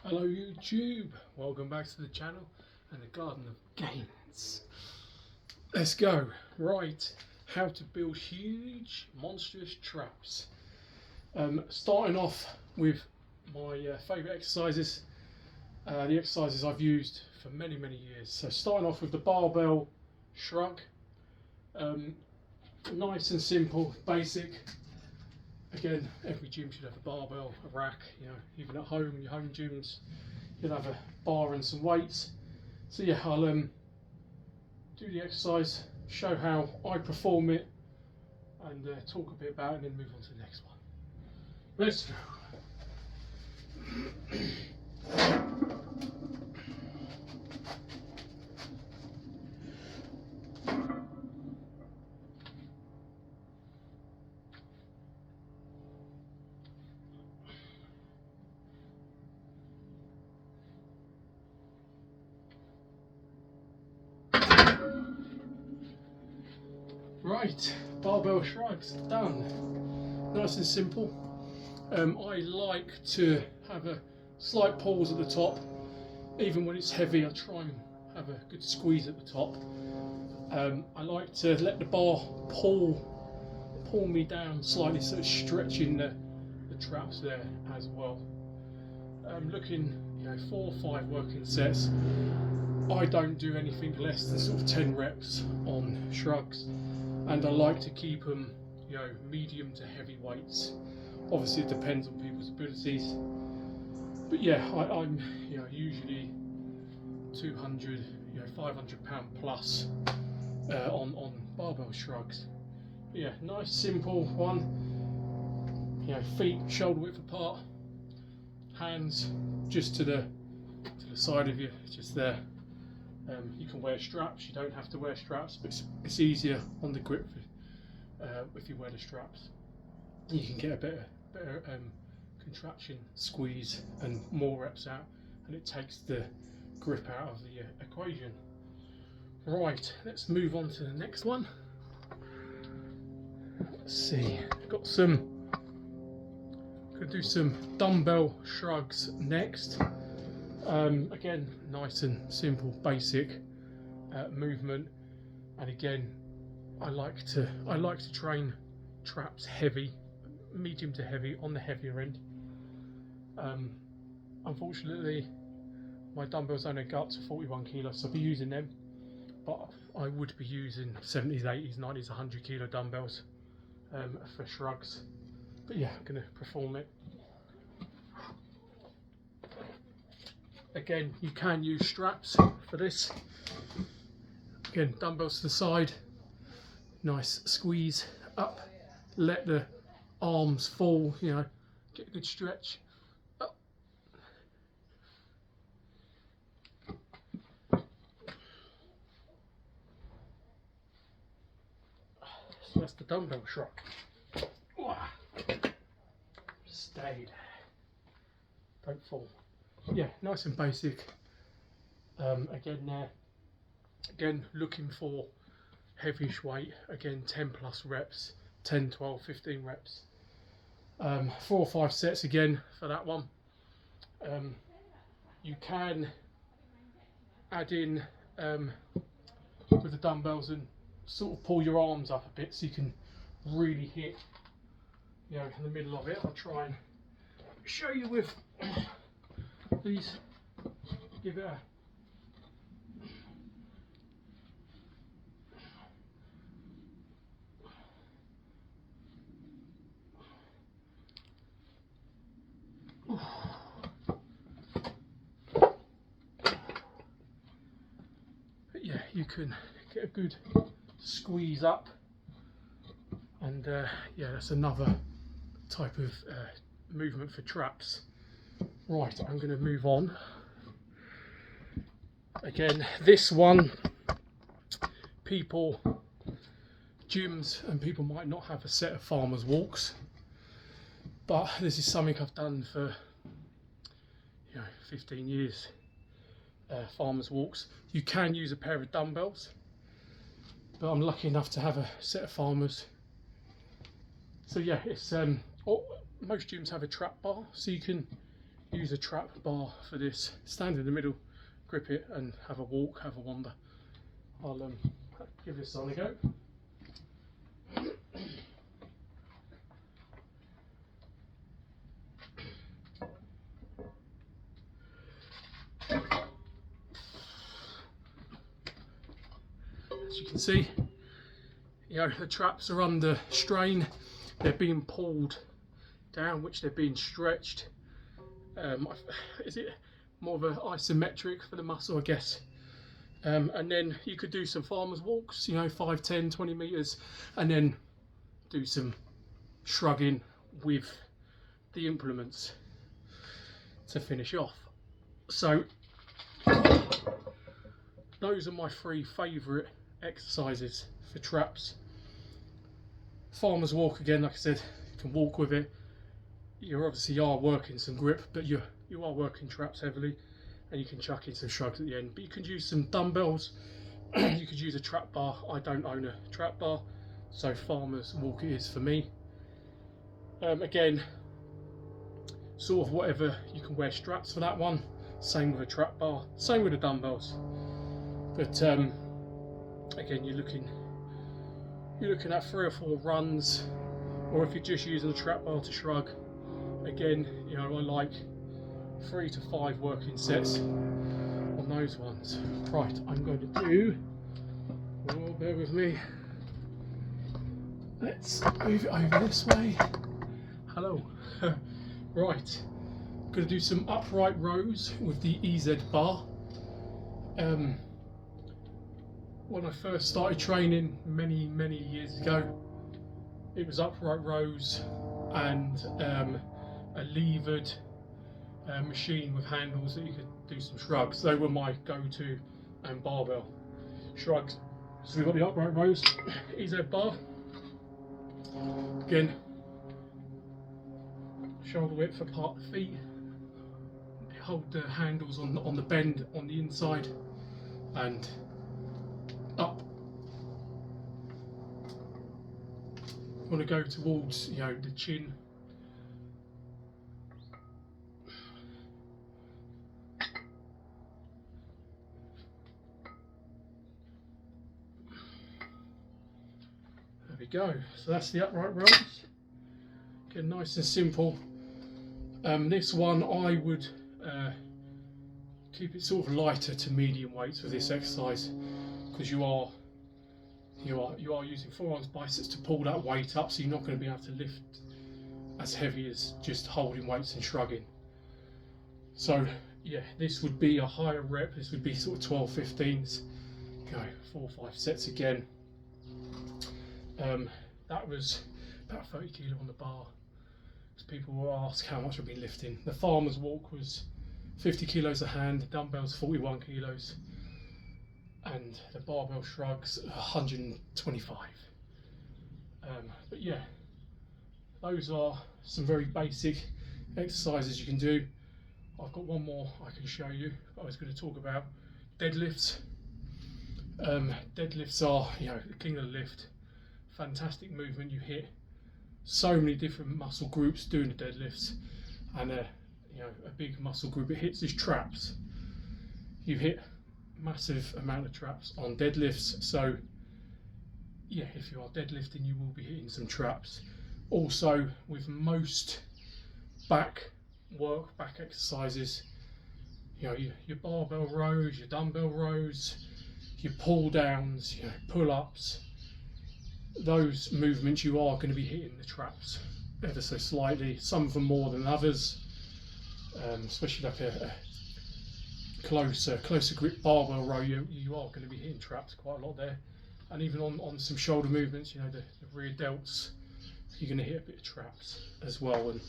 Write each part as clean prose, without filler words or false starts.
Hello YouTube, welcome back to the channel and the Garden of Gains. Let's go. Right, how to build huge monstrous traps. Starting off with my favourite exercises, the exercises I've used for many years. So starting off with the barbell shrug, nice and simple, basic. Again, every gym should have a barbell, a rack, even at home, your home gyms, you'll have a bar and some weights. So yeah, I'll do the exercise, show how I perform it, and talk a bit about it, and then move on to the next one. Let's go. Right, barbell shrugs done. Nice and simple. I like to have a slight pause at the top. Even when it's heavy, I try and have a good squeeze at the top. I like to let the bar pull me down slightly, so it's stretching the traps there as well. Looking, 4 or 5 working sets. I don't do anything less than sort of 10 reps on shrugs, and I like to keep them, medium to heavy weights. Obviously, it depends on people's abilities, but yeah, I'm usually 200, 500 pound plus on barbell shrugs. But yeah, nice simple one. Feet shoulder width apart, hands just to the side of you, just there. You can wear straps, you don't have to wear straps, but it's easier on the grip if you wear the straps. You can get a better contraction, squeeze, and more reps out, and it takes the grip out of the equation. Right, let's move on to the next one. Let's see, gonna do some dumbbell shrugs next. Again, nice and simple, basic movement, and again, I like to train traps heavy, medium to heavy, on the heavier end. Unfortunately, my dumbbells only go up to 41 kilos, so I'll be using them, but I would be using 70s, 80s, 90s, 100 kilo dumbbells for shrugs. But yeah, I'm going to perform it. Again, you can use straps for this. Again, dumbbells to the side, nice squeeze up, let the arms fall, get a good stretch. Up. So that's the dumbbell shrug. Stayed. Don't fall. Yeah, nice and basic. Again, looking for heavyish weight. Again, 10 plus reps, 10, 12, 15 reps. 4 or 5 sets again for that one. You can add in with the dumbbells and sort of pull your arms up a bit so you can really hit, in the middle of it. I'll try and show you with these. Give it a but yeah, you can get a good squeeze up, and yeah, that's another type of movement for traps. Right, I'm going to move on. Again, this one, gyms and people might not have a set of farmers walks, but this is something I've done for 15 years. Farmers walks. You can use a pair of dumbbells, but I'm lucky enough to have a set of farmers. So yeah, it's most gyms have a trap bar, so you can use a trap bar for this. Stand in the middle, grip it, and have a walk, have a wander. I'll give this on a go. As you can see, you know, the traps are under strain. They're being pulled down, which they're being stretched. Is it more of an isometric for the muscle, I guess? And then you could do some farmer's walks, you know, 5, 10, 20 meters, and then do some shrugging with the implements to finish off. So those are my 3 favourite exercises for traps. Farmer's walk, again, like I said, you can walk with it. You obviously are working some grip, but you are working traps heavily, and you can chuck in some shrugs at the end. But you can use some dumbbells. You could use a trap bar. I don't own a trap bar, so farmer's walk it is for me. Again, sort of whatever, you can wear straps for that one. Same with a trap bar, same with the dumbbells. But again, you're looking at 3 or 4 runs, or if you're just using a trap bar to shrug, again, you know, I like 3 to 5 working sets on those ones. Right, I'm going to do, oh, bear with me, let's move it over this way. Hello. Right, I'm going to do some upright rows with the EZ bar. When I first started training many years ago, it was upright rows and a levered machine with handles that you could do some shrugs. They were my go-to, and barbell shrugs. So we've got the upright rows, EZ bar. Again, shoulder width for part of the feet. Hold the handles on the bend on the inside and up. Want to go towards, you know, the chin. There we go. So that's the upright rows. Again, nice and simple. This one I would keep it sort of lighter to medium weights with this exercise, because you are using forearms, biceps to pull that weight up, so you're not going to be able to lift as heavy as just holding weights and shrugging. So yeah, this would be a higher rep. This would be sort of 12, 15s, you know, 4 or 5 sets again. That was about 30 kilo on the bar. People will ask how much I've been lifting. The farmer's walk was 50 kilos a hand, the dumbbells 41 kilos, and the barbell shrugs 125. But yeah, those are some very basic exercises you can do. I've got one more I can show you. I was going to talk about deadlifts. Deadlifts are, you know, the king of the lift. Fantastic movement. You hit so many different muscle groups doing the deadlifts, and you know, a big muscle group it hits is traps. You hit massive amount of traps on deadlifts, so yeah, if you are deadlifting you will be hitting some traps. Also, with most back work, back exercises, you know, your barbell rows, your dumbbell rows, your pull downs, you know, pull-ups, those movements you are going to be hitting the traps ever so slightly, some of them more than others, especially like a closer grip barbell row, you are going to be hitting traps quite a lot there. And even on some shoulder movements, you know, the rear delts, you're going to hit a bit of traps as well. And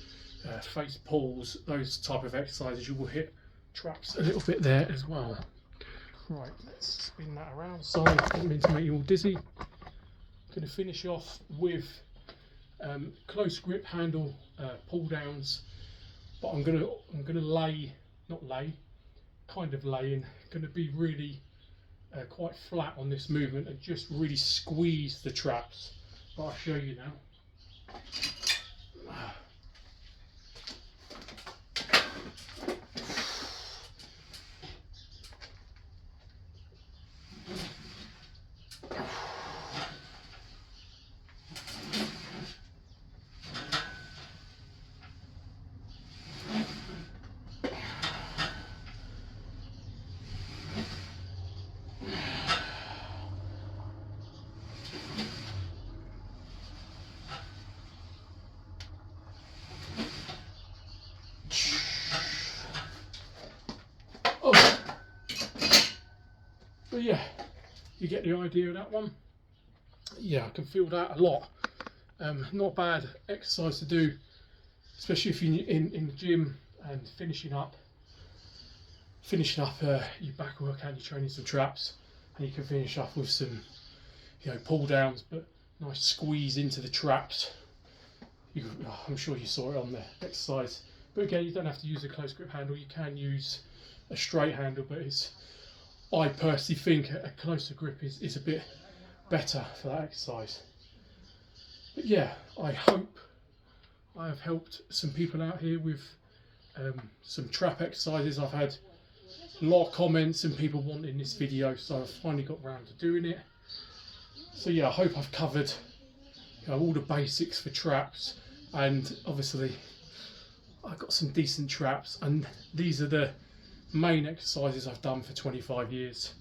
face pulls, those type of exercises, you will hit traps a little bit there as well. Right, let's spin that around. Sorry, I didn't mean to make you all dizzy. Going to finish off with close grip handle pull downs, but I'm gonna kind of laying, going to be really quite flat on this movement and just really squeeze the traps. But I'll show you now. yeah, you get the idea of that one. Yeah, I can feel that a lot. Not bad exercise to do, especially if you're in the gym and finishing up your back work and you're training some traps, and you can finish up with some, pull downs, but nice squeeze into the traps. I'm sure you saw it on the exercise. But again, you don't have to use a close grip handle. You can use a straight handle, but I personally think a closer grip is a bit better for that exercise. But yeah, I hope I have helped some people out here with some trap exercises. I've had a lot of comments and people wanting this video, so I've finally got around to doing it. So yeah, I hope I've covered all the basics for traps, and obviously I've got some decent traps, and these are the main exercises I've done for 25 years.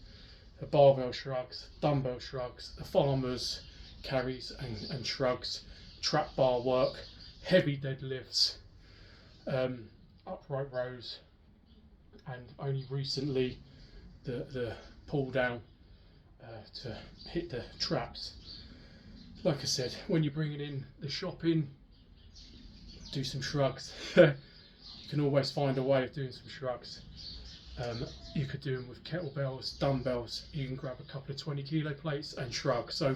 The barbell shrugs, dumbbell shrugs, the farmers carries and shrugs, trap bar work, heavy deadlifts, upright rows, and only recently the pull down to hit the traps. Like I said, when you're bringing in the shopping, do some shrugs. You can always find a way of doing some shrugs. You could do them with kettlebells, dumbbells. You can grab a couple of 20 kilo plates and shrug. So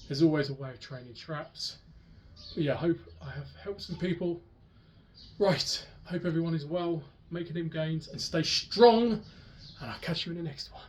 there's always a way of training traps. But yeah, I hope I have helped some people. Right, hope everyone is well, making them gains, and stay strong, and I'll catch you in the next one.